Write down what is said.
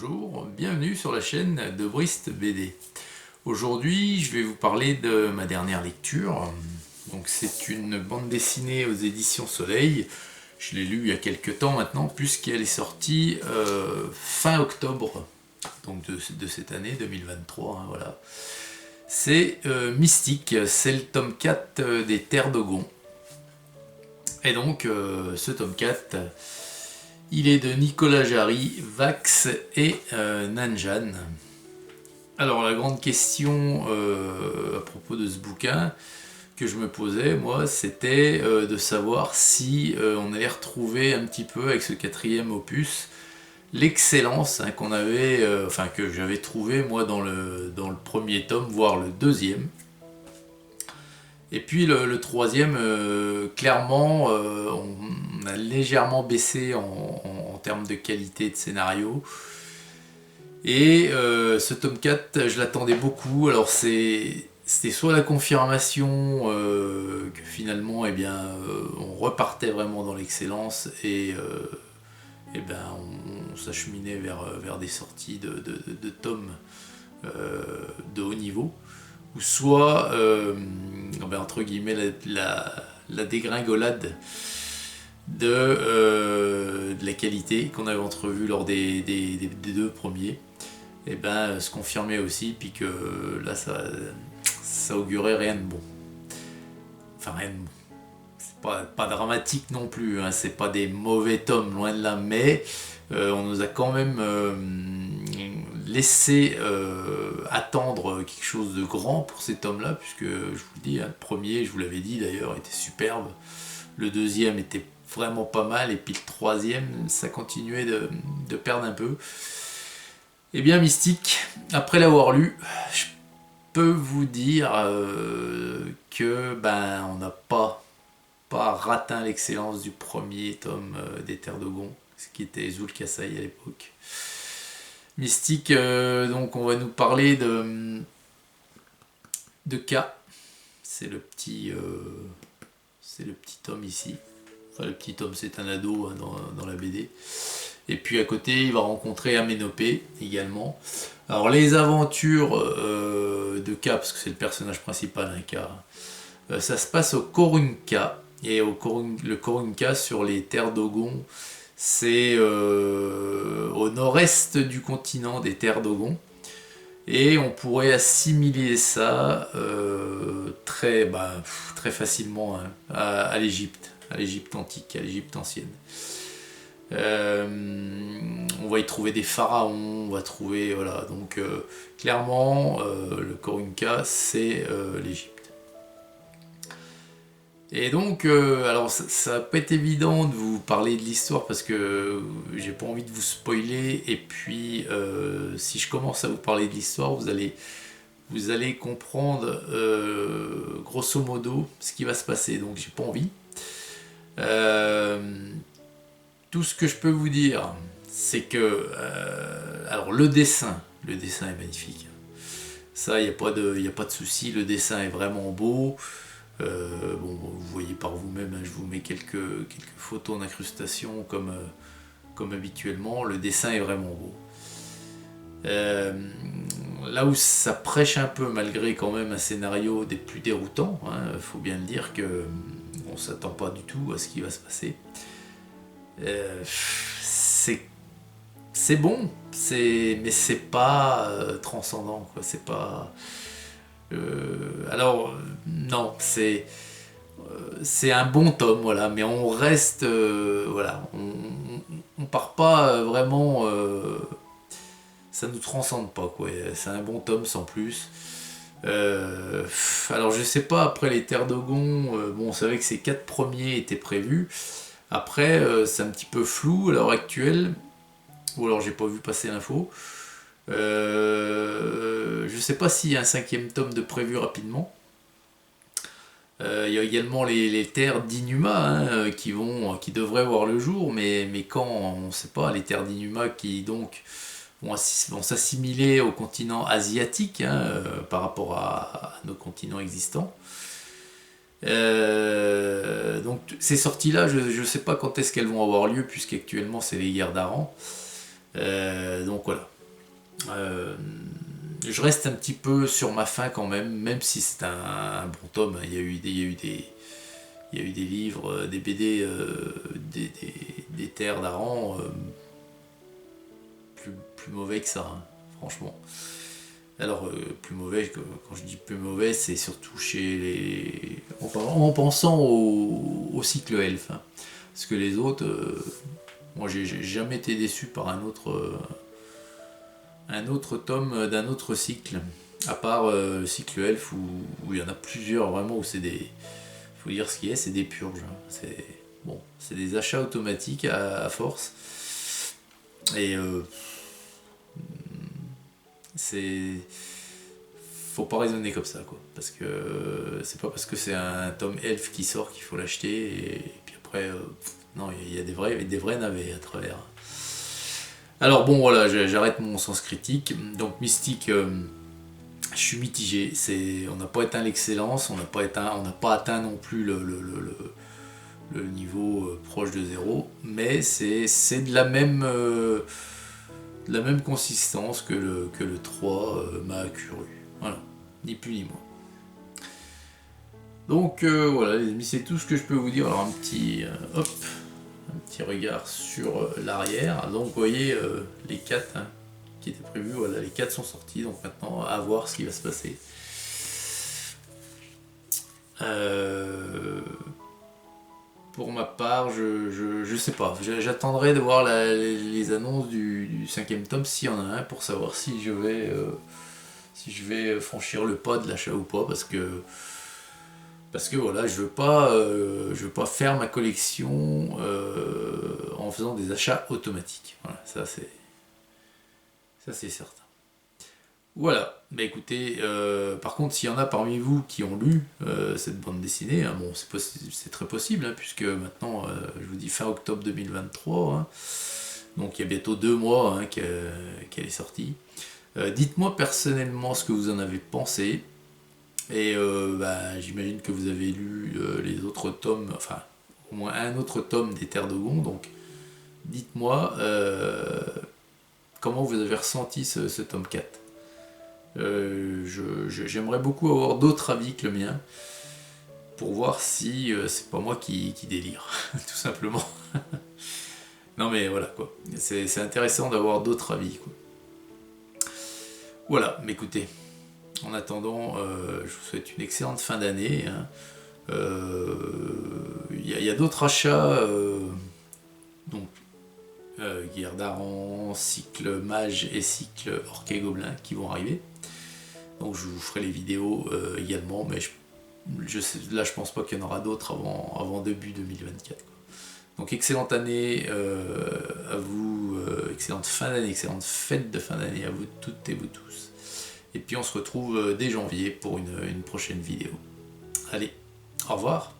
Bonjour, bienvenue sur la chaîne de Brist BD. Aujourd'hui, je vais vous parler de ma dernière lecture. Donc, c'est une bande dessinée aux éditions Soleil. Je l'ai lue il y a quelques temps maintenant, puisqu'elle est sortie fin octobre donc de cette année 2023. Hein, voilà. C'est Mystique, c'est le tome 4 des Terres d'Ogon. Et donc, ce tome 4. Il est de Nicolas Jarry, Vax et Nanjan. Alors la grande question à propos de ce bouquin que je me posais, moi, c'était de savoir si on allait retrouver un petit peu avec ce quatrième opus l'excellence hein, qu'on avait, enfin que j'avais trouvé moi dans le premier tome, voire le deuxième. Et puis le troisième, clairement, on a légèrement baissé en termes de qualité de scénario. Et ce tome 4, je l'attendais beaucoup. Alors c'était soit la confirmation que finalement, eh bien, on repartait vraiment dans l'excellence et eh ben, on s'acheminait vers des sorties de tomes de haut niveau. Ou soit entre guillemets la dégringolade de la qualité qu'on avait entrevue lors des deux premiers et ben se confirmait aussi, puis que là ça augurait rien de bon, enfin rien de bon, c'est pas dramatique non plus hein, c'est pas des mauvais tomes, loin de là, mais on nous a quand même laissé attendre quelque chose de grand pour ces tomes-là, puisque je vous le dis, hein, le premier, je vous l'avais dit d'ailleurs, était superbe, le deuxième était vraiment pas mal, et puis le troisième, ça continuait de perdre un peu. Et bien Mystique, après l'avoir lu, je peux vous dire que ben on n'a pas raté l'excellence du premier tome des Terres d'Ogon, ce qui était Zul Kasai à l'époque. Mystique, donc on va nous parler de K. C'est le petit tome ici. Enfin, le petit tome, c'est un ado hein, dans la BD. Et puis à côté, il va rencontrer Aménopée également. Alors les aventures de K, parce que c'est le personnage principal, hein, K, ça se passe au Korunka. Et le Korunka sur les Terres d'Ogon, c'est au nord-est du continent des Terres d'Ogon. Et on pourrait assimiler ça très facilement hein, à l'Égypte antique, à l'Égypte ancienne. On va y trouver des pharaons, on va trouver, voilà, donc clairement le Korunka c'est l'Égypte. Et donc, alors ça va pas être évident de vous parler de l'histoire parce que j'ai pas envie de vous spoiler, et puis si je commence à vous parler de l'histoire, vous allez comprendre grosso modo ce qui va se passer, donc j'ai pas envie. Tout ce que je peux vous dire, c'est que alors le dessin est magnifique. Ça, il n'y a pas de souci, le dessin est vraiment beau. Bon, vous voyez par vous-même, hein, je vous mets quelques photos d'incrustation comme habituellement. Le dessin est vraiment beau. Là où ça prêche un peu, malgré quand même un scénario des plus déroutants, hein, faut bien le dire que on s'attend pas du tout à ce qui va se passer. C'est bon, mais c'est pas transcendant, quoi. C'est pas. Non, c'est un bon tome, voilà, mais on reste, voilà, on part pas vraiment, ça nous transcende pas, quoi. C'est un bon tome sans plus. Alors je sais pas, après les Terres d'Ogon, bon, on savait que ces 4 premiers étaient prévus. Après, c'est un petit peu flou à l'heure actuelle, ou alors j'ai pas vu passer l'info. Je sais pas s'il y a un 5e tome de prévu rapidement. Il y a également les terres d'Inuma hein, qui devraient voir le jour, mais quand on ne sait pas, les terres d'Inuma qui donc vont s'assimiler au continent asiatique hein, par rapport à nos continents existants. Donc ces sorties-là, je ne sais pas quand est-ce qu'elles vont avoir lieu, puisqu'actuellement c'est les guerres d'Aran. Donc voilà, Je reste un petit peu sur ma faim quand même si c'est un bon tome. Il y a eu des livres, des BD, des terres d'Aran plus mauvais que ça, hein, franchement. Alors, plus mauvais, quand je dis plus mauvais, c'est surtout en pensant au cycle elfe. Hein. Parce que les autres, moi j'ai jamais été déçu par un autre tome d'un autre cycle. À part le cycle elfe où il y en a plusieurs vraiment, où c'est des. Faut dire ce qui est, c'est des purges. Hein. C'est des achats automatiques à force. Et faut pas raisonner comme ça, quoi. Parce que c'est pas parce que c'est un tome elfe qui sort qu'il faut l'acheter. Et puis après, non, il y a des vrais navets à travers. Alors bon, voilà, j'arrête mon sens critique. Donc Mystique, je suis mitigé. On n'a pas atteint l'excellence, on n'a pas atteint non plus le niveau proche de zéro, mais c'est de la même consistance que le 3 m'a accru. Voilà, ni plus ni moins. Donc voilà les amis, c'est tout ce que je peux vous dire. Alors un petit regard sur l'arrière. Donc vous voyez les 4 hein, qui étaient prévus, voilà, les 4 sont sortis, donc maintenant à voir ce qui va se passer. Pour ma part, je sais pas. J'attendrai de voir les annonces du 5e tome s'il y en a un pour savoir si je vais franchir le pas de l'achat ou pas, parce que voilà, je veux pas faire ma collection en faisant des achats automatiques. Voilà, ça c'est certain. Voilà, bah écoutez, par contre, s'il y en a parmi vous qui ont lu cette bande dessinée, hein, bon, c'est très possible, hein, puisque maintenant, je vous dis fin octobre 2023, hein, donc il y a bientôt 2 mois hein, qu'elle est sortie. Dites-moi personnellement ce que vous en avez pensé, et j'imagine que vous avez lu les autres tomes, enfin, au moins un autre tome des Terres de Gonds, donc dites-moi comment vous avez ressenti ce tome 4. J'aimerais beaucoup avoir d'autres avis que le mien pour voir si c'est pas moi qui délire, tout simplement. Non mais voilà quoi, c'est intéressant d'avoir d'autres avis quoi. Voilà, mais écoutez, en attendant, je vous souhaite une excellente fin d'année. Hein. Y a d'autres achats, donc Guerre d'Aran, cycle Mage et cycle Orc et Gobelin qui vont arriver. Donc je vous ferai les vidéos également, mais là je pense pas qu'il y en aura d'autres avant début 2024. Quoi. Donc excellente année à vous, excellente fin d'année, excellente fête de fin d'année à vous toutes et vous tous. Et puis on se retrouve dès janvier pour une prochaine vidéo. Allez, au revoir.